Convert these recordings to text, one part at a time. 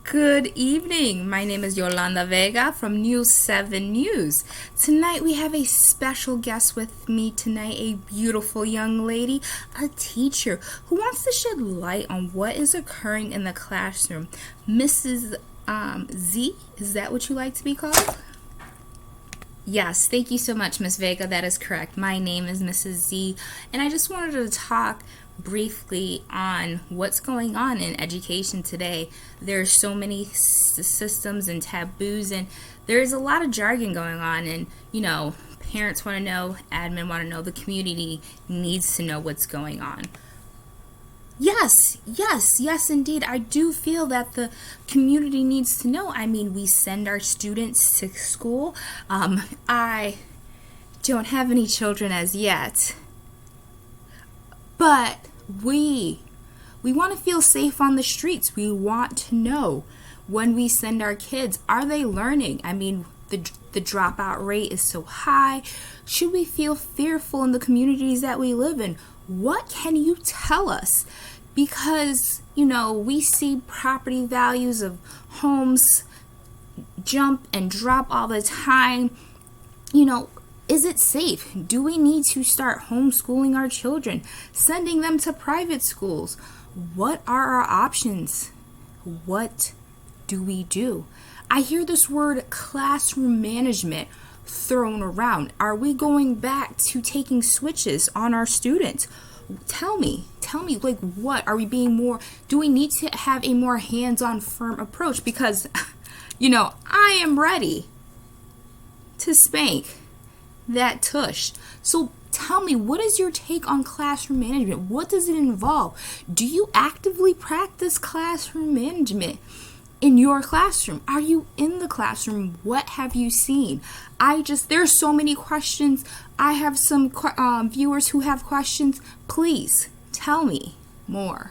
Good evening. My name is Yolanda Vega from News 7 News. Tonight we have a special guest with me tonight, a beautiful young lady, a teacher who wants to shed light on what is occurring in the classroom. Mrs. Z, is that what you like to be called? Yes, thank you so much, Miss Vega. That is correct. My name is Mrs. Z, and I just wanted to talk briefly on what's going on in education today. There's so many systems and taboos, and there's a lot of jargon going on, and parents want to know, admin want to know, the community needs to know what's going on. Yes, indeed. I do feel that the community needs to know. I mean, we send our students to school. I don't have any children as yet, but we want to feel safe on the streets. We want to know when we send our kids, are they learning? I mean, the dropout rate is so high. Should we feel fearful in the communities that we live in? What can you tell us? Because, we see property values of homes jump and drop all the time. Is it safe? Do we need to start homeschooling our children, sending them to private schools? What are our options? What do we do? I hear this word classroom management thrown around. Are we going back to taking switches on our students? Tell me, like, what are we being more? Do we need to have a more hands-on, firm approach? Because, I am ready to spank that tush. So tell me, what is your take on classroom management? What does it involve? Do you actively practice classroom management in your classroom? Are you in the classroom? What have you seen? There's so many questions. I have some viewers who have questions. Please tell me more.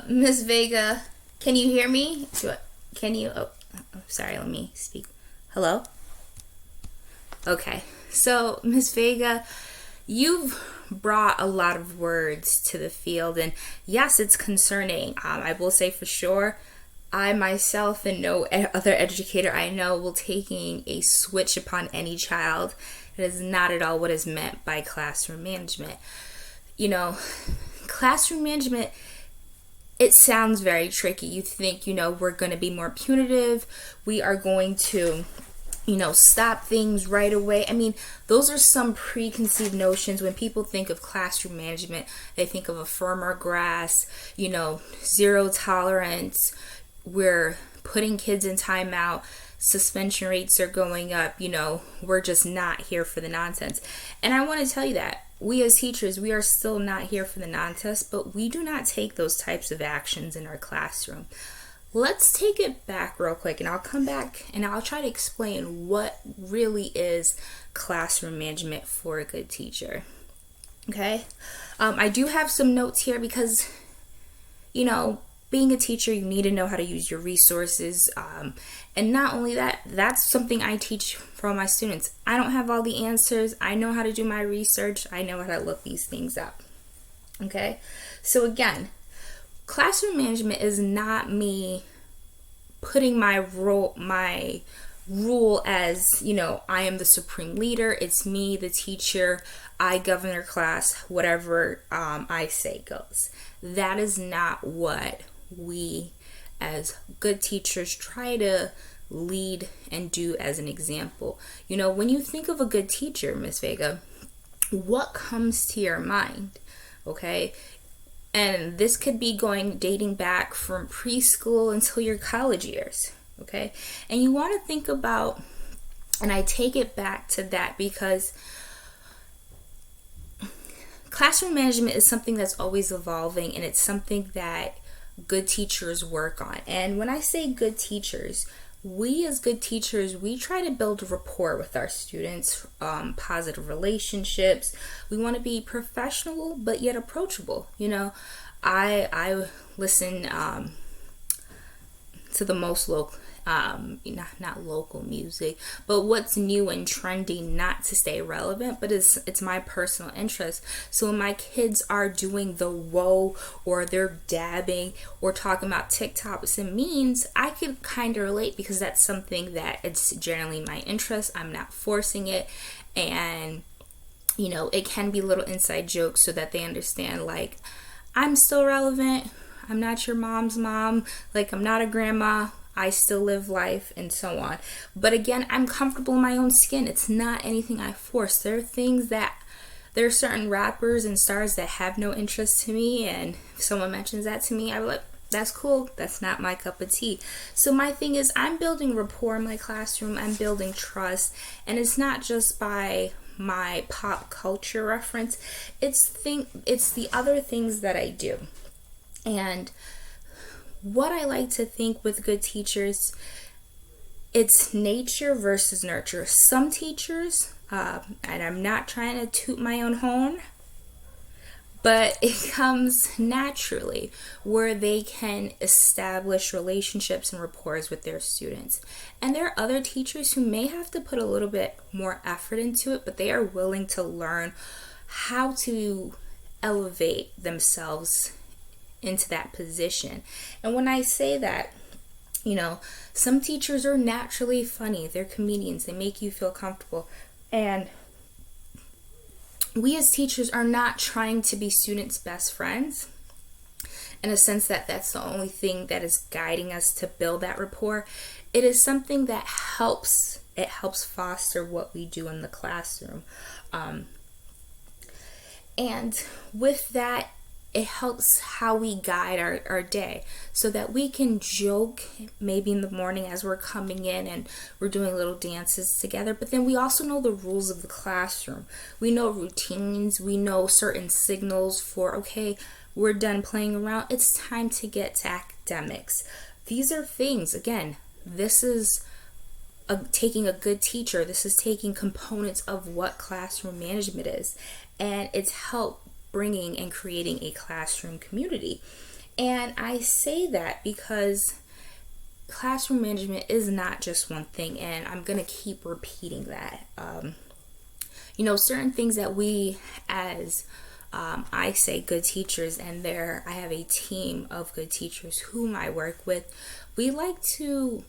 Miss Vega, can you hear me? Sorry, let me speak. Hello? Okay, so Miss Vega, you've brought a lot of words to the field, and yes, it's concerning. I will say for sure, I myself and no other educator I know will taking a switch upon any child. It is not at all what is meant by classroom management. Classroom management, it sounds very tricky. You think, we're going to be more punitive. We are going to stop things right away. I mean, those are some preconceived notions. When people think of classroom management, they think of a firmer grasp, zero tolerance. We're putting kids in timeout. Suspension rates are going up. We're just not here for the nonsense. And I want to tell you that we as teachers, we are still not here for the nonsense, but we do not take those types of actions in our classroom. Let's take it back real quick, and I'll come back and I'll try to explain what really is classroom management for a good teacher. Okay? I do have some notes here because, being a teacher, you need to know how to use your resources. And not only that, that's something I teach for all my students. I don't have all the answers. I know how to do my research. I know how to look these things up. Okay? So again, classroom management is not me putting my rule as, I am the supreme leader. It's me, the teacher. I govern their class. Whatever I say goes. That is not what we as good teachers try to lead and do as an example. When you think of a good teacher, Miss Vega, what comes to your mind? Okay? And this could be dating back from preschool until your college years, okay? And you want to think about, and I take it back to that because classroom management is something that's always evolving, and it's something that good teachers work on. And when I say good teachers, we as good teachers, we try to build a rapport with our students, positive relationships. We want to be professional but yet approachable. I listen to the most not local music, but what's new and trendy, not to stay relevant, but it's my personal interest. So when my kids are doing the whoa, or they're dabbing or talking about TikToks and memes, I could kind of relate, because that's something that it's generally my interest. I'm not forcing it, and it can be little inside jokes so that they understand, like, I'm still relevant. I'm not your mom's mom. Like, I'm not a grandma. I still live life, and so on. But again, I'm comfortable in my own skin. It's not anything I force. There are certain rappers and stars that have no interest to me, and if someone mentions that to me, I'm like, that's cool. That's not my cup of tea. So my thing is, I'm building rapport in my classroom. I'm building trust, and it's not just by my pop culture reference. It's the other things that I do. And what I like to think with good teachers, it's nature versus nurture. Some teachers, and I'm not trying to toot my own horn, but it comes naturally, where they can establish relationships and rapports with their students. And there are other teachers who may have to put a little bit more effort into it, but they are willing to learn how to elevate themselves into that position. And when I say that, some teachers are naturally funny. They're comedians. They make you feel comfortable. And we as teachers are not trying to be students' best friends, in a sense that that's the only thing that is guiding us to build that rapport. It is something that helps foster what we do in the classroom. And with that, it helps how we guide our day, so that we can joke maybe in the morning as we're coming in and we're doing little dances together. But then we also know the rules of the classroom. We know routines. We know certain signals for, okay, we're done playing around. It's time to get to academics. These are things, again, this is taking a good teacher. This is taking components of what classroom management is. And it's help bringing and creating a classroom community. And I say that because classroom management is not just one thing, and I'm going to keep repeating that. Certain things that we as I say good teachers, and I have a team of good teachers whom I work with, we like to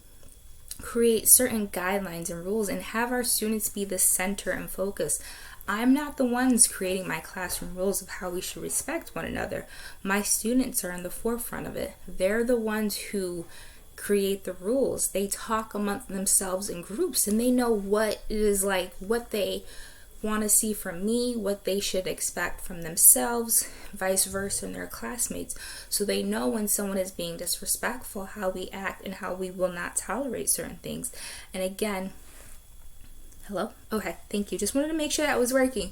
create certain guidelines and rules and have our students be the center and focus. I'm not the ones creating my classroom rules of how we should respect one another. My students are in the forefront of it. They're the ones who create the rules. They talk among themselves in groups, and they know what it is like, what they want to see from me, what they should expect from themselves, vice versa, and their classmates. So they know when someone is being disrespectful, how we act, and how we will not tolerate certain things. And again, hello? Okay, thank you. Just wanted to make sure that was working.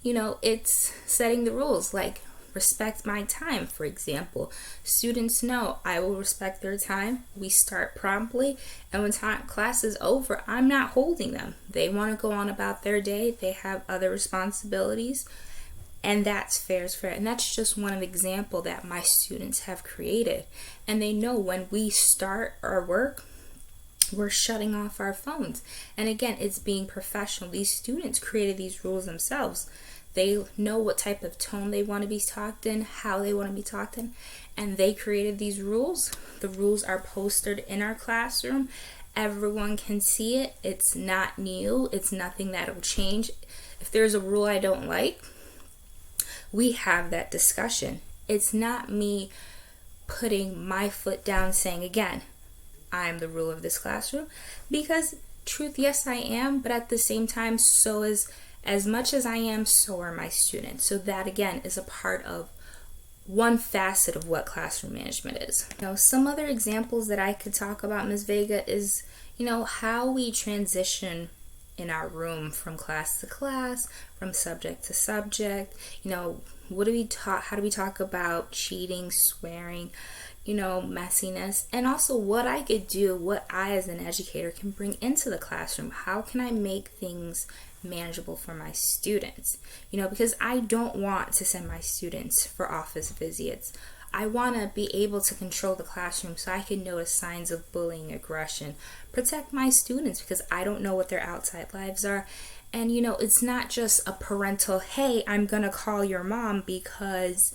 It's setting the rules, like respect my time, for example. Students know I will respect their time. We start promptly, and when class is over, I'm not holding them. They want to go on about their day. They have other responsibilities, and that's fair is fair. And that's just one example that my students have created. And they know when we start our work, we're shutting off our phones. And again, it's being professional. These students created these rules themselves. They know what type of tone they want to be talked in, how they want to be talked in, and they created these rules. The rules are posted in our classroom. Everyone can see it. It's not new. It's nothing that'll change. If there's a rule I don't like, we have that discussion. It's not me putting my foot down saying, again, I'm the rule of this classroom, because truth, yes, I am, but at the same time, so is as much as I am, so are my students. So that again is a part of one facet of what classroom management is. Some other examples that I could talk about, Ms. Vega, is how we transition in our room from class to class, from subject to subject. What do we talk? How do we talk about cheating, swearing? Messiness, and also what I could do, what I as an educator can bring into the classroom. How can I make things manageable for my students? Because I don't want to send my students for office visits. I want to be able to control the classroom so I can notice signs of bullying, aggression, protect my students because I don't know what their outside lives are. And it's not just a parental, hey, I'm going to call your mom because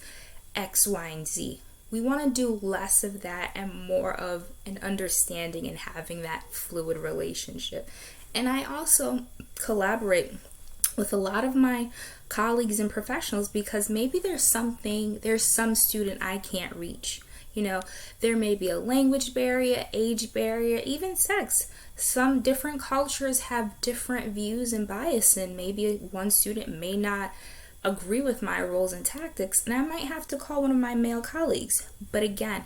X, Y, and Z. We want to do less of that and more of an understanding and having that fluid relationship. And I also collaborate with a lot of my colleagues and professionals because maybe there's some student I can't reach. There may be a language barrier, age barrier, even sex. Some different cultures have different views and bias, and maybe one student may not agree with my rules and tactics, and I might have to call one of my male colleagues. But again,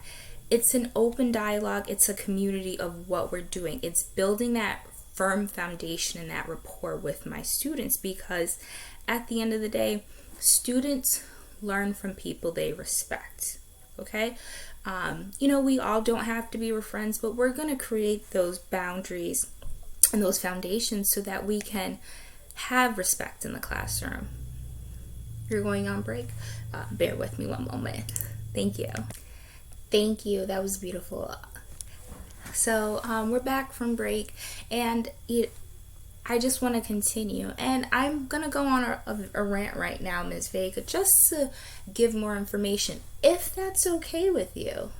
it's an open dialogue. It's a community of what we're doing. It's building that firm foundation and that rapport with my students, because at the end of the day, students learn from people they respect. Okay? We all don't have to be your friends, but we're going to create those boundaries and those foundations so that we can have respect in the classroom. You're going on break? Bear with me one moment. Thank you. Thank you. That was beautiful. So we're back from break, and I just want to continue. And I'm going to go on a rant right now, Ms. Vega, just to give more information, if that's okay with you.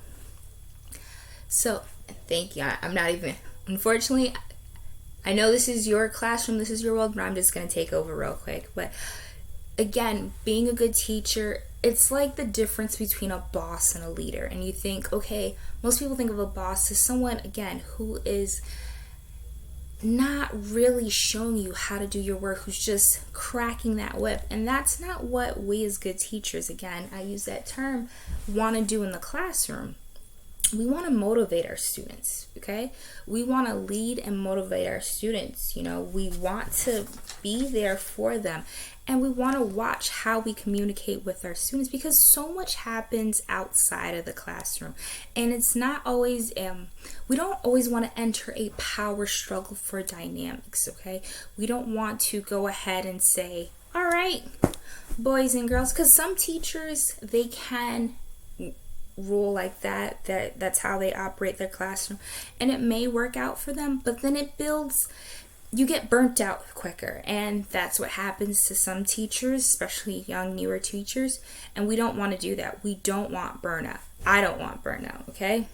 So, thank you. I'm not even, unfortunately, I know this is your classroom, this is your world, but I'm just going to take over real quick. But again, being a good teacher, it's like the difference between a boss and a leader. And you think, okay, most people think of a boss as someone, again, who is not really showing you how to do your work, who's just cracking that whip. And that's not what we as good teachers, again, I use that term, want to do in the classroom. We want to motivate our students, okay? We want to lead and motivate our students. We want to be there for them. And we want to watch how we communicate with our students, because so much happens outside of the classroom. And it's not always, we don't always want to enter a power struggle for dynamics, okay? We don't want to go ahead and say, all right, boys and girls, because some teachers, they can rule like that's how they operate their classroom, and it may work out for them, but then you get burnt out quicker, and that's what happens to some teachers, especially young, newer teachers, and we don't want to do that. We don't want burnout. I don't want burnout, okay?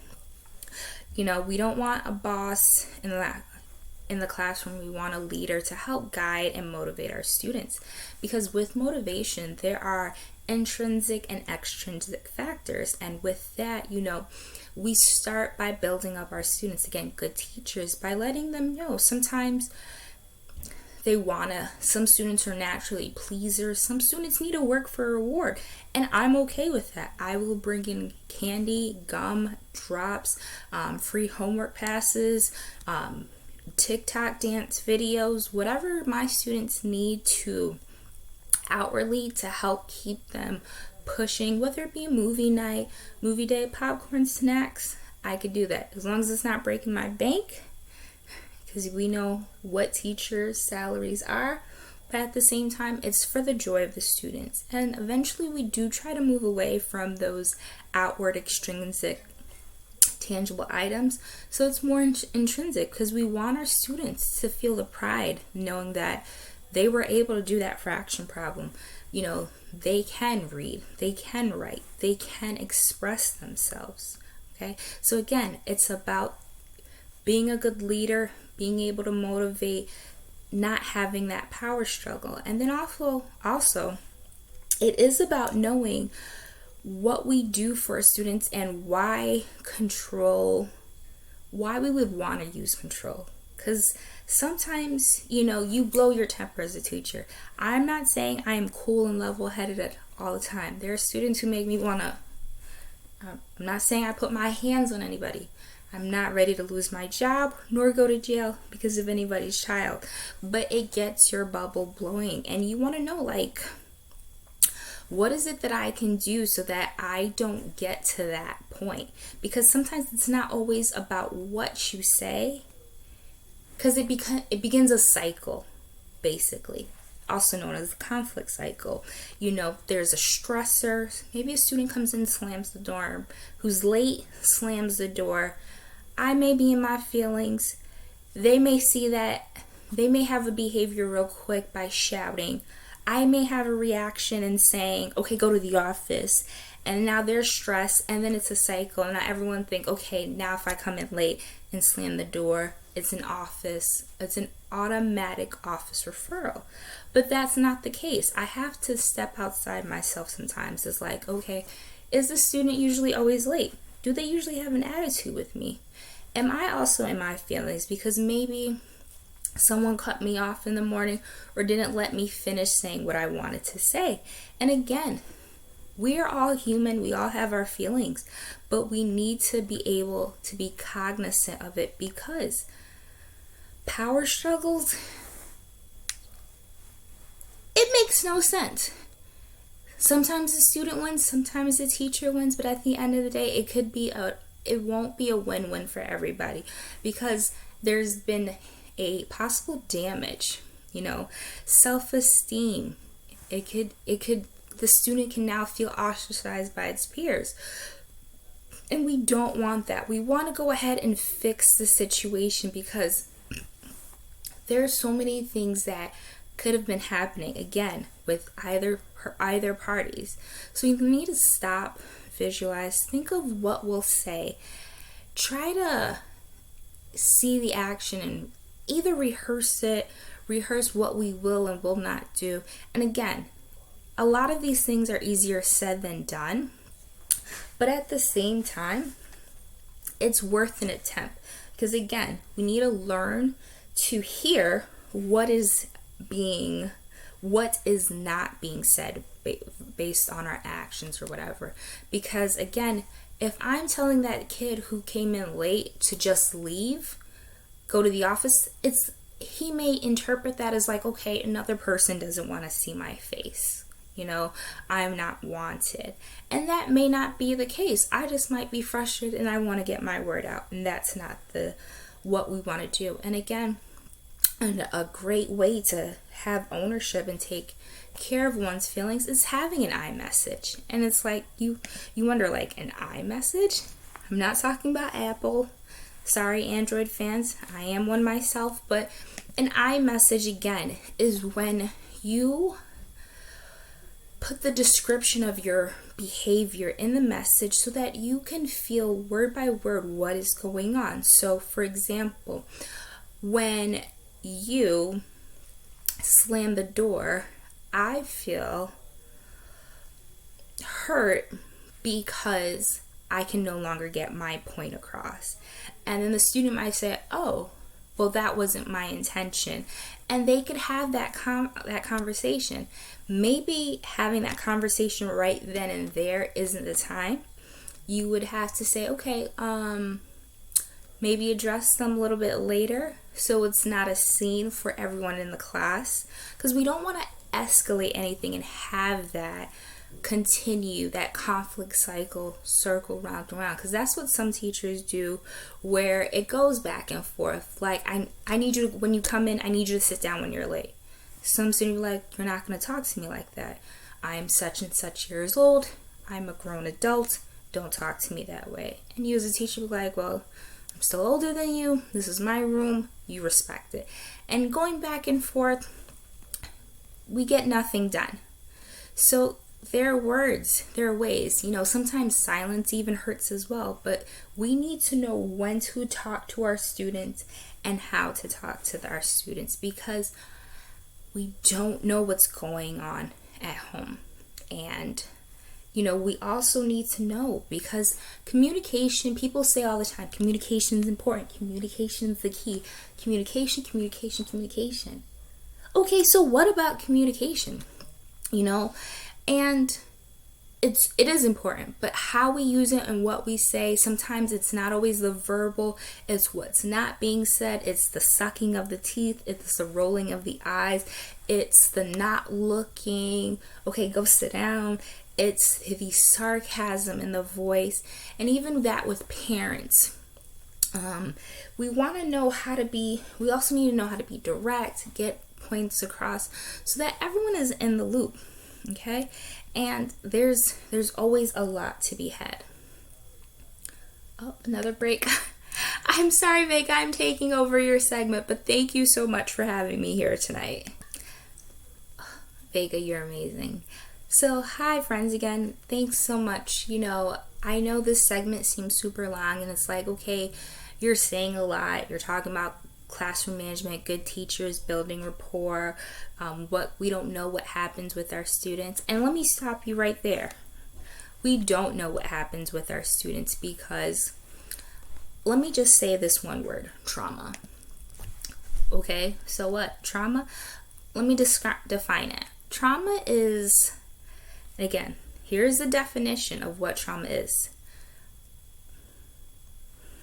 We don't want a boss in the classroom. We want a leader to help guide and motivate our students, because with motivation, there are intrinsic and extrinsic factors, and with that, we start by building up our students, again, good teachers, by letting them know sometimes some students are naturally pleasers, some students need to work for a reward, and I'm okay with that. I will bring in candy, gum, drops, free homework passes, TikTok dance videos, whatever my students need to outwardly to help keep them pushing, whether it be a movie night, movie day, popcorn, snacks. I could do that as long as it's not breaking my bank, because we know what teachers' salaries are, but at the same time, it's for the joy of the students. And eventually we do try to move away from those outward extrinsic tangible items, so it's more intrinsic, because we want our students to feel the pride knowing that they were able to do that fraction problem. They can read, they can write, they can express themselves. Okay, so again, it's about being a good leader, being able to motivate, not having that power struggle. And then also it is about knowing what we do for our students and why we would want to use control. Because sometimes, you blow your temper as a teacher. I'm not saying I am cool and level-headed all the time. There are students who make me want to, I'm not saying I put my hands on anybody. I'm not ready to lose my job nor go to jail because of anybody's child. But it gets your bubble blowing, and you want to know, what is it that I can do so that I don't get to that point? Because sometimes it's not always about what you say, because it begins a cycle, basically. also known as the conflict cycle. There's a stressor. Maybe a student comes in, slams the door, who's late, slams the door. I may be in my feelings. They may see that. They may have a behavior real quick by shouting. I may have a reaction and saying, okay, go to the office. And now they're stressed, and then it's a cycle. And now everyone think, okay, now if I come in late and slam the door, it's an automatic office referral. But that's not the case. I have to step outside myself sometimes. It's like, okay, is the student usually always late? Do they usually have an attitude with me? Am I also in my feelings because maybe someone cut me off in the morning or didn't let me finish saying what I wanted to say? And again, we are all human. We all have our feelings, but we need to be able to be cognizant of it, because power struggles, it makes no sense. Sometimes the student wins, sometimes the teacher wins, but at the end of the day, it won't be a win-win for everybody, because there's been a possible damage, self-esteem. The student can now feel ostracized by its peers. And we don't want that. We want to go ahead and fix the situation, because there are so many things that could have been happening, again, with either parties. So you need to stop, visualize, think of what we'll say. Try to see the action and either rehearse what we will and will not do. And again, a lot of these things are easier said than done, but at the same time, it's worth an attempt, because again, we need to learn to hear what is not being said based on our actions or whatever. Because again, if I'm telling that kid who came in late to just leave, go to the office, he may interpret that as like, okay, another person doesn't want to see my face. I'm not wanted. And that may not be the case. I just might be frustrated and I want to get my word out. And that's not what we want to do. And again, a great way to have ownership and take care of one's feelings is having an iMessage. And it's like, you wonder, like, an iMessage? I'm not talking about Apple. Sorry, Android fans. I am one myself. But an iMessage, again, is when you put the description of your behavior in the message so that you can feel word by word what is going on. So, for example, when you slam the door, I feel hurt because I can no longer get my point across. And then the student might say, oh, well, that wasn't my intention. And they could have that conversation. Maybe having that conversation right then and there isn't the time. You would have to say, okay, maybe address them a little bit later, so it's not a scene for everyone in the class. Because we don't want to escalate anything and have that continue, that conflict circle round and round, because that's what some teachers do, where it goes back and forth. Like, I need you to, when you come in, I need you to sit down when you're late. Some students are like, you're not going to talk to me like that. I'm such and such years old. I'm a grown adult. Don't talk to me that way. And you as a teacher be like, well, I'm still older than you. This is my room. You respect it. And going back and forth, we get nothing done. So there are words, there are ways, sometimes silence even hurts as well, but we need to know when to talk to our students and how to talk to our students, because we don't know what's going on at home. And we also need to know, because communication, people say all the time, communication is important, communication is the key, communication. Okay, so what about communication? And it is important, but how we use it and what we say, sometimes it's not always the verbal, it's what's not being said, it's the sucking of the teeth, it's the rolling of the eyes, it's the not looking, okay, go sit down, it's the sarcasm in the voice, and even that with parents. We also need to know how to be direct, get points across so that everyone is in the loop. Okay? And there's always a lot to be had. Oh, another break. I'm sorry, Vega, I'm taking over your segment, but thank you so much for having me here tonight. Vega, you're amazing. So, hi friends again. Thanks so much. I know this segment seems super long and it's like, okay, you're saying a lot. You're talking about classroom management, good teachers, building rapport, what we don't know what happens with our students. And let me stop you right there. We don't know what happens with our students because, let me just say this one word, trauma. Okay, so what? Trauma? Let me define it. Trauma is, again, here's the definition of what trauma is.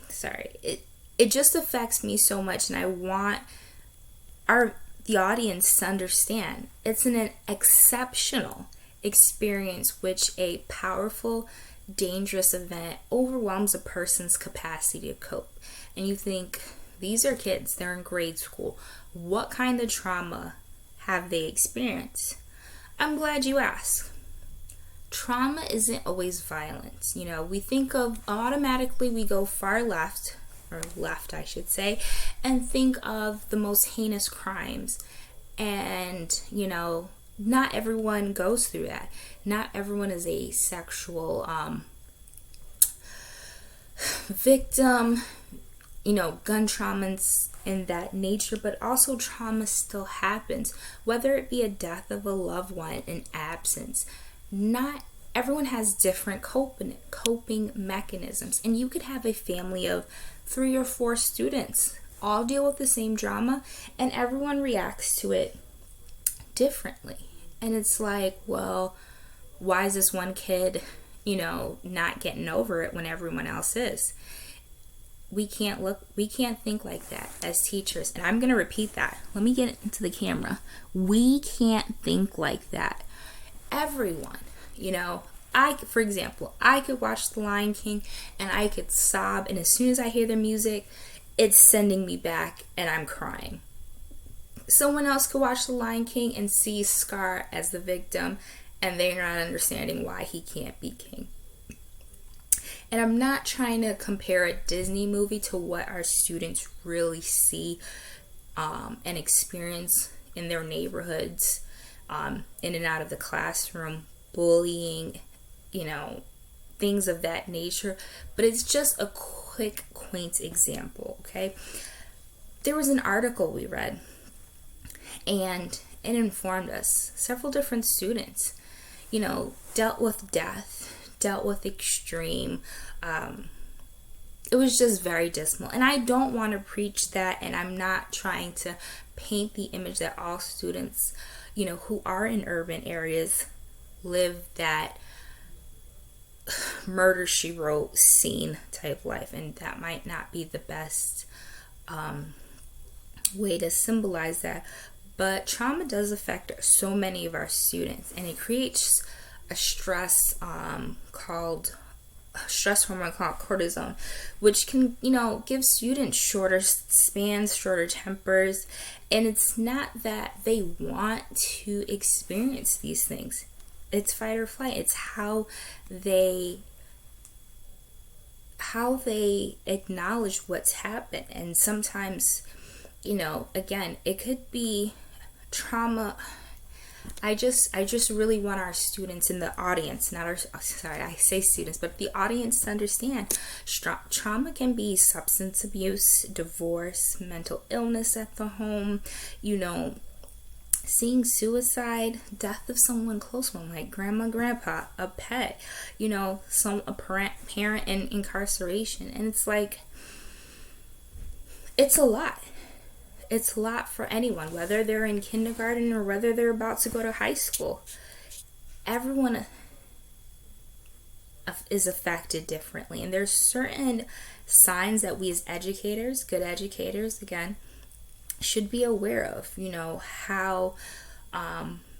Sorry, it just affects me so much, and I want the audience to understand it's an exceptional experience which a powerful, dangerous event overwhelms a person's capacity to cope. And you think, these are kids, they're in grade school. What kind of trauma have they experienced? I'm glad you asked. Trauma isn't always violence. We think of, automatically we go far left, or left I should say, and think of the most heinous crimes. And, not everyone goes through that. Not everyone is a sexual victim, gun traumas and that nature, but also trauma still happens, whether it be a death of a loved one, an absence. Not everyone has different coping mechanisms, and you could have a family of 3 or 4 students all deal with the same drama, and everyone reacts to it differently. And it's like, well, why is this one kid, not getting over it when everyone else is? We can't think like that as teachers. And I'm going to repeat that. Let me get into the camera. We can't think like that. Everyone, for example, I could watch The Lion King and I could sob, and as soon as I hear the music, it's sending me back and I'm crying. Someone else could watch The Lion King and see Scar as the victim, and they're not understanding why he can't be king. And I'm not trying to compare a Disney movie to what our students really see and experience in their neighborhoods, in and out of the classroom, bullying, things of that nature. But it's just a quick, quaint example, okay? There was an article we read, and it informed us. Several different students, dealt with death, dealt with extreme. It was just very dismal. And I don't want to preach that, and I'm not trying to paint the image that all students, who are in urban areas live that murder she wrote scene type life, and that might not be the best way to symbolize that. But trauma does affect so many of our students, and it creates a stress hormone called cortisone, which can, give students shorter spans, shorter tempers. And it's not that they want to experience these things. It's fight or flight. It's how they acknowledge what's happened. And sometimes, again, it could be trauma. I just really want our students in the audience, I say students, but the audience to understand trauma can be substance abuse, divorce, mental illness at the home, seeing suicide, death of someone close, one like grandma, grandpa, a pet, a parent in incarceration. And it's like, it's a lot. It's a lot for anyone, whether they're in kindergarten or whether they're about to go to high school. Everyone is affected differently. And there's certain signs that we as educators, good educators, again, should be aware of. How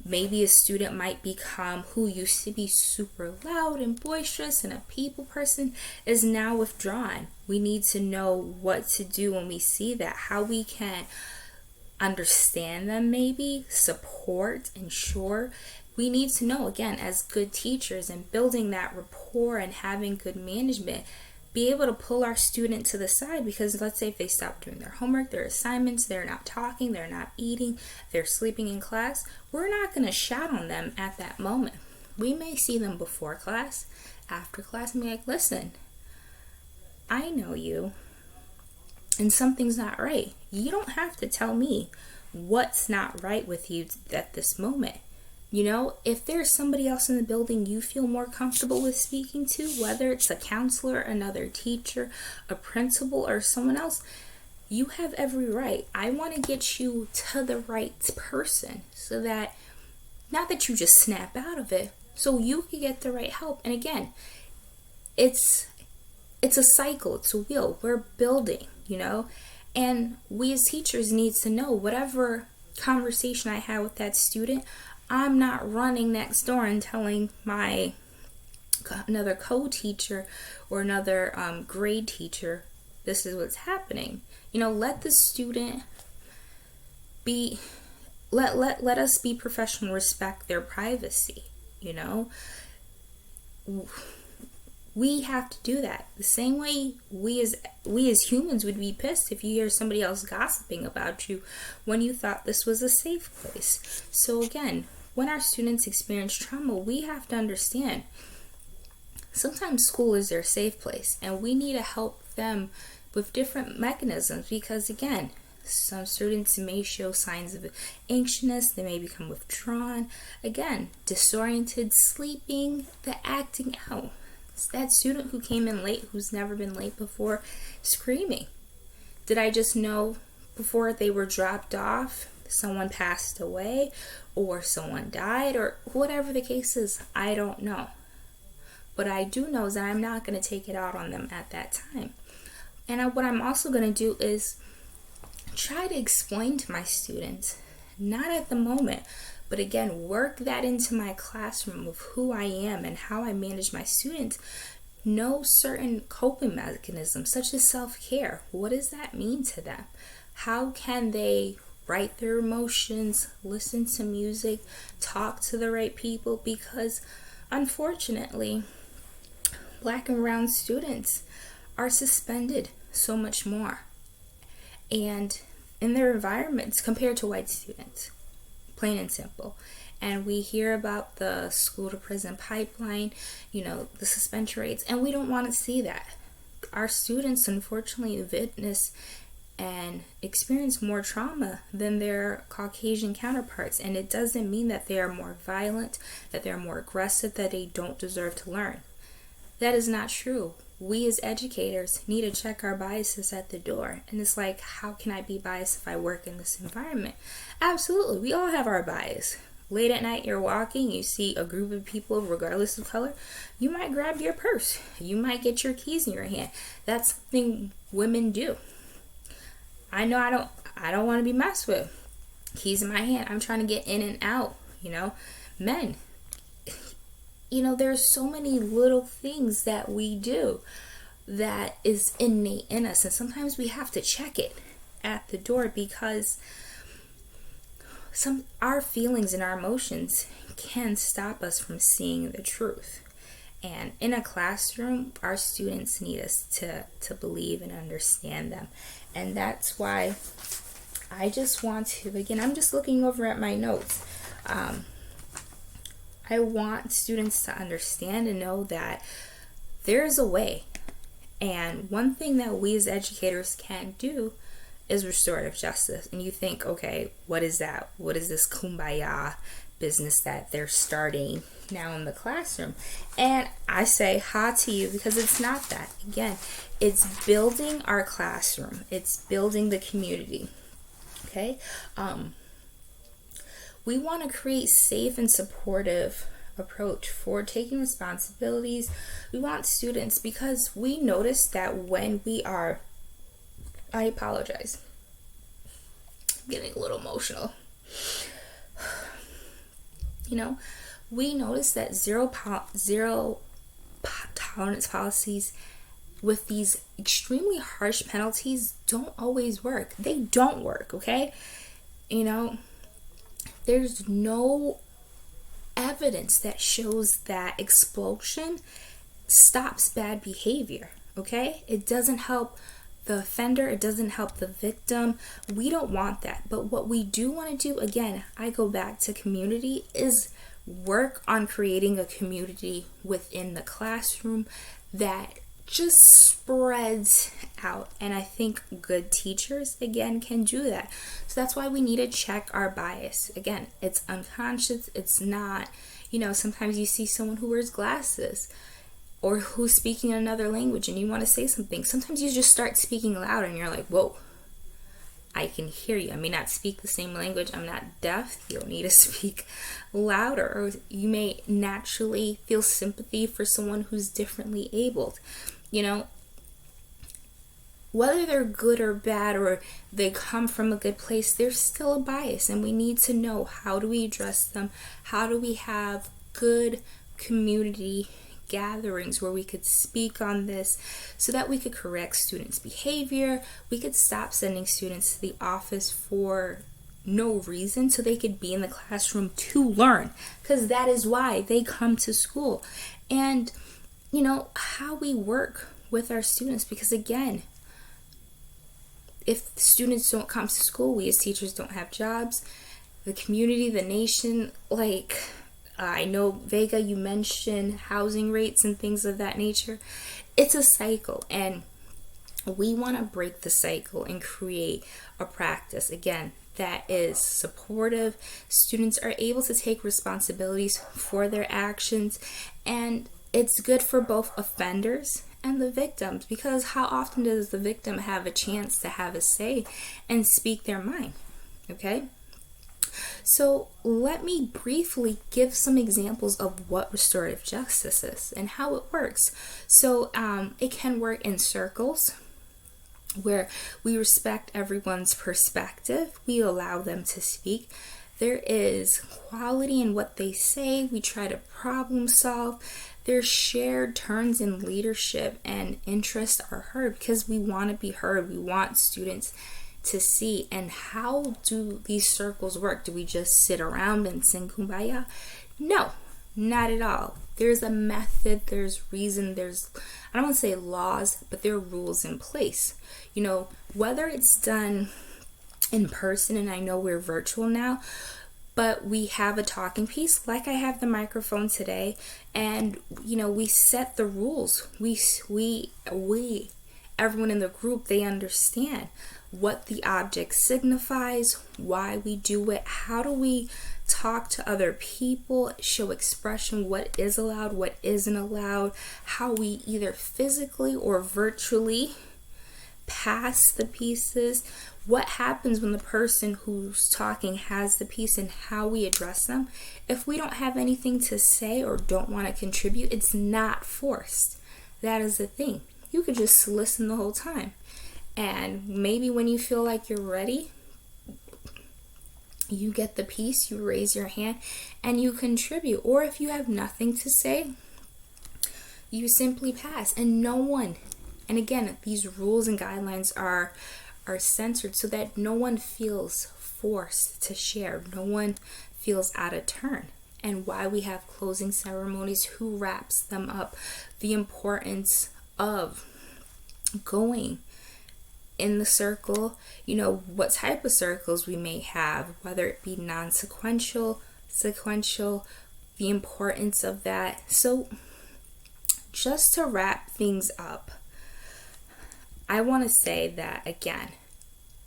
maybe a student might become, who used to be super loud and boisterous and a people person, is now withdrawn. We need to know what to do when we see that, how we can understand them, maybe support, ensure. We need to know, again, as good teachers and building that rapport and having good management, be able to pull our student to the side, because let's say if they stop doing their homework, their assignments, they're not talking, they're not eating, they're sleeping in class, we're not going to shout on them at that moment. We may see them before class, after class, and be like, listen, I know you, and something's not right. You don't have to tell me what's not right with you at this moment. You know, if there's somebody else in the building you feel more comfortable with speaking to, whether it's a counselor, another teacher, a principal, or someone else, you have every right. I want to get you to the right person, so that, not that you just snap out of it, so you can get the right help. And again, it's a cycle, it's a wheel. We're building, you know, and we as teachers need to know, whatever conversation I had with that student, I'm not running next door and telling another co-teacher or another grade teacher, this is what's happening. You know, let the student be, let us be professional, respect their privacy, you know. We have to do that. The same way we as humans would be pissed if you hear somebody else gossiping about you when you thought this was a safe place. So again, when our students experience trauma, we have to understand, sometimes school is their safe place, and we need to help them with different mechanisms, because again, some students may show signs of anxiousness, they may become withdrawn, again, disoriented, sleeping, the acting out. It's that student who came in late, who's never been late before, screaming. Did I just know before they were dropped off someone passed away or someone died, or whatever the case is? I don't know. But I do know that I'm not going to take it out on them at that time. And what I'm also going to do is try to explain to my students, not at the moment, but again, work that into my classroom of who I am and how I manage my students. Know certain coping mechanisms, such as self-care. What does that mean to them? How can they write their emotions, listen to music, talk to the right people? Because unfortunately, Black and brown students are suspended so much more and in their environments compared to white students, plain and simple. And we hear about the school to prison pipeline, you know, the suspension rates, and we don't want to see that. Our students unfortunately witness and experience more trauma than their Caucasian counterparts, and it doesn't mean that they are more violent, that they're more aggressive, that they don't deserve to learn. That is not true. We as educators need to check our biases at the door. And it's like, how can I be biased if I work in this environment? Absolutely, we all have our bias. Late at night, you're walking, you see a group of people, regardless of color, you might grab your purse. You might get your keys in your hand. That's something women do. I know I don't want to be messed with. Keys in my hand. I'm trying to get in and out, you know. Men, you know, there's so many little things that we do that is innate in us, and sometimes we have to check it at the door, because our feelings and our emotions can stop us from seeing the truth. And in a classroom, our students need us to believe and understand them. And that's why I just want to, again, I'm just looking over at my notes. I want students to understand and know that there's a way. And one thing that we as educators can do is restorative justice. And you think, okay, what is that? What is this kumbaya business that they're starting now in the classroom? And I say ha to you, because it's not that. Again, it's building our classroom. It's building the community. Okay? We want to create safe and supportive approach for taking responsibilities. We want students, because we notice that when we are, I apologize, I'm getting a little emotional. You know, we notice that zero tolerance policies with these extremely harsh penalties don't always work. They don't work, okay? You know, there's no evidence that shows that expulsion stops bad behavior, okay? It doesn't help the offender, it doesn't help the victim. We don't want that. But what we do want to do, again, I go back to community, is work on creating a community within the classroom that just spreads out. And I think good teachers, again, can do that. So that's why we need to check our bias. Again, it's unconscious. It's not, sometimes you see someone who wears glasses or who's speaking another language and you want to say something. Sometimes you just start speaking loud and you're like, whoa, I can hear you. I may not speak the same language. I'm not deaf. You don't need to speak louder. Or you may naturally feel sympathy for someone who's differently abled. Whether they're good or bad or they come from a good place, there's still a bias, and we need to know, how do we address them? How do we have good community gatherings where we could speak on this so that we could correct students' behavior? We could stop sending students to the office for no reason, so they could be in the classroom to learn, because that is why they come to school. And how we work with our students, because again, if students don't come to school, we as teachers don't have jobs. The community, the nation, I know, Vega, you mentioned housing rates and things of that nature. It's a cycle, and we want to break the cycle and create a practice, again, that is supportive. Students are able to take responsibilities for their actions, and it's good for both offenders and the victims, because how often does the victim have a chance to have a say and speak their mind? Okay? So let me briefly give some examples of what restorative justice is and how it works. So it can work in circles where we respect everyone's perspective. We allow them to speak. There is quality in what they say. We try to problem solve. There's shared turns in leadership, and interests are heard because we want to be heard. We want students to see. And how do these circles work? Do we just sit around and sing kumbaya? No, not at all. There's a method, there's reason, there's, I don't want to say laws, but there are rules in place. Whether it's done in person, and I know we're virtual now, but we have a talking piece, like I have the microphone today, and we set the rules. We everyone in the group, they understand what the object signifies, why we do it, how do we talk to other people, show expression, what is allowed, what isn't allowed, how we either physically or virtually pass the pieces, what happens when the person who's talking has the piece, and how we address them. If we don't have anything to say or don't want to contribute, it's not forced. That is the thing. You could just listen the whole time. And maybe when you feel like you're ready, you get the piece, you raise your hand, and you contribute. Or if you have nothing to say, you simply pass. And no one, and again, these rules and guidelines are censored so that no one feels forced to share. No one feels out of turn. And why we have closing ceremonies, who wraps them up, the importance of going in the circle, what type of circles we may have, whether it be non-sequential, sequential, the importance of that. So just to wrap things up, I want to say that, again,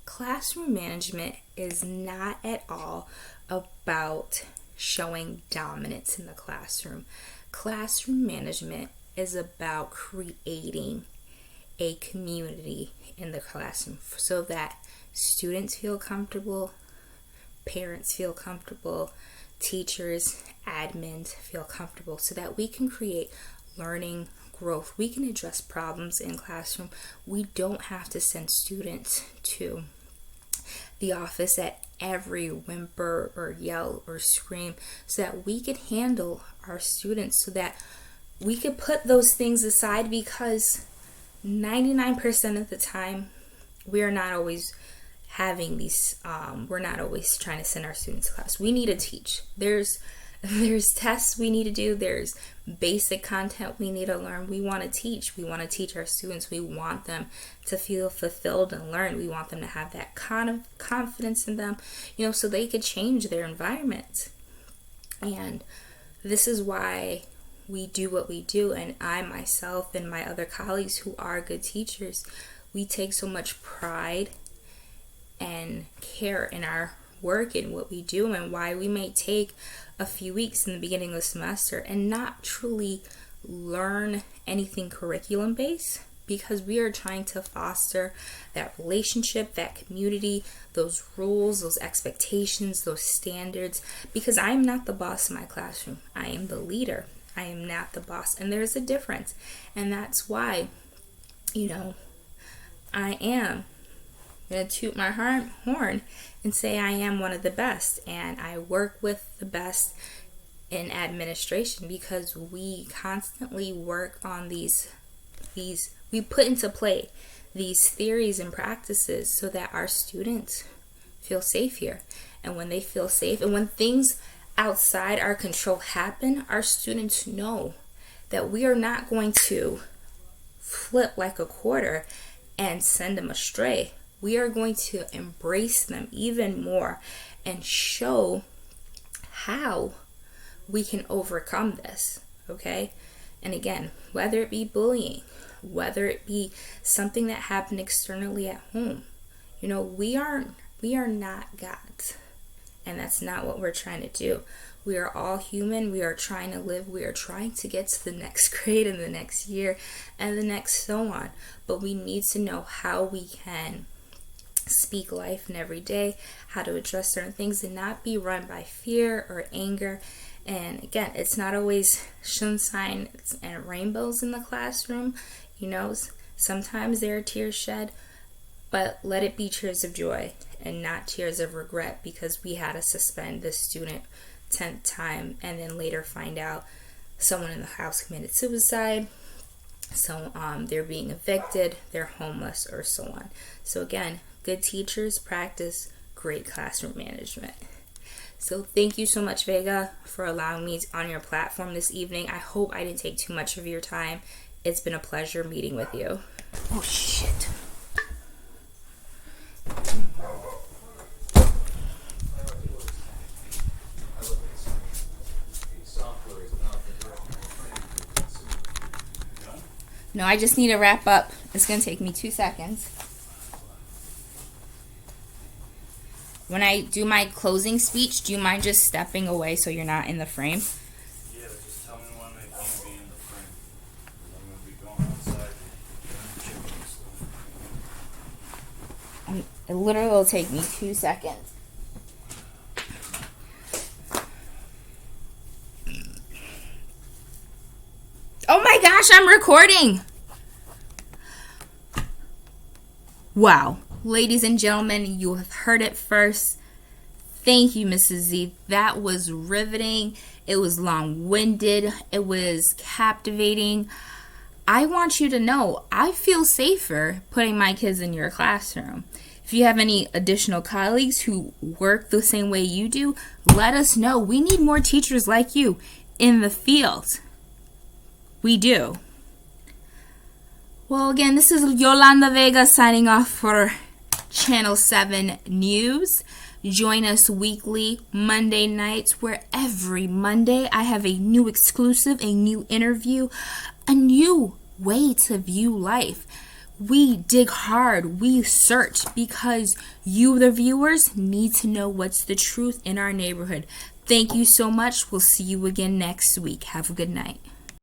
classroom management is not at all about showing dominance in the classroom. Classroom management is about creating a community in the classroom so that students feel comfortable, parents feel comfortable, teachers, admins feel comfortable, so that we can create learning, growth. We can address problems in classroom. We don't have to send students to the office at every whimper or yell or scream, so that we could handle our students, so that we could put those things aside, because 99% of the time we are not always having these, we're not always trying to send our students to class. We need to teach. There's tests we need to do. There's basic content we need to learn. We want to teach. We want to teach our students. We want them to feel fulfilled and learn. We want them to have that confidence in them, so they could change their environment. And this is why we do what we do. And I myself and my other colleagues who are good teachers, we take so much pride and care in our work and what we do, and why we may take a few weeks in the beginning of the semester and not truly learn anything curriculum based, because we are trying to foster that relationship, that community, those rules, those expectations, those standards, because I am not the boss in my classroom. I am the leader. I am not the boss, and there's a difference. And that's why, I am going to toot my horn and say I am one of the best, and I work with the best in administration, because we constantly work on these we put into play these theories and practices so that our students feel safe here. And when they feel safe, and when things outside our control happen, our students know that we are not going to flip like a quarter and send them astray. We are going to embrace them even more and show how we can overcome this, okay? And again, whether it be bullying, whether it be something that happened externally at home, we are not gods, and that's not what we're trying to do. We are all human. We are trying to live. We are trying to get to the next grade and the next year and the next so on. But we need to know how we can speak life in every day, how to address certain things and not be run by fear or anger. And again, it's not always sunshine and rainbows in the classroom. Sometimes there are tears shed, but let it be tears of joy and not tears of regret, because we had to suspend the student 10th time and then later find out someone in the house committed suicide. So they're being evicted, they're homeless, or so on. So again, good teachers practice great classroom management. So thank you so much, Vega, for allowing me on your platform this evening. I hope I didn't take too much of your time. It's been a pleasure meeting with you. Oh, shit. No, I just need to wrap up. It's going to take me 2 seconds. When I do my closing speech, do you mind just stepping away so you're not in the frame? Yeah, just tell me when I can't be in the frame. I'm going to be going outside and stuff. It literally will take me 2 seconds. Oh my gosh, I'm recording! Wow. Ladies and gentlemen, you have heard it first. Thank you, Mrs. Z. That was riveting. It was long-winded. It was captivating. I want you to know I feel safer putting my kids in your classroom. If you have any additional colleagues who work the same way you do, let us know. We need more teachers like you in the field. We do. Well, again, this is Yolanda Vega signing off for Channel 7 News. Join us weekly, Monday nights, where every Monday I have a new exclusive, a new interview, a new way to view life. We dig hard, we search, because you, the viewers, need to know what's the truth in our neighborhood. Thank you so much. We'll see you again next week. Have a good night.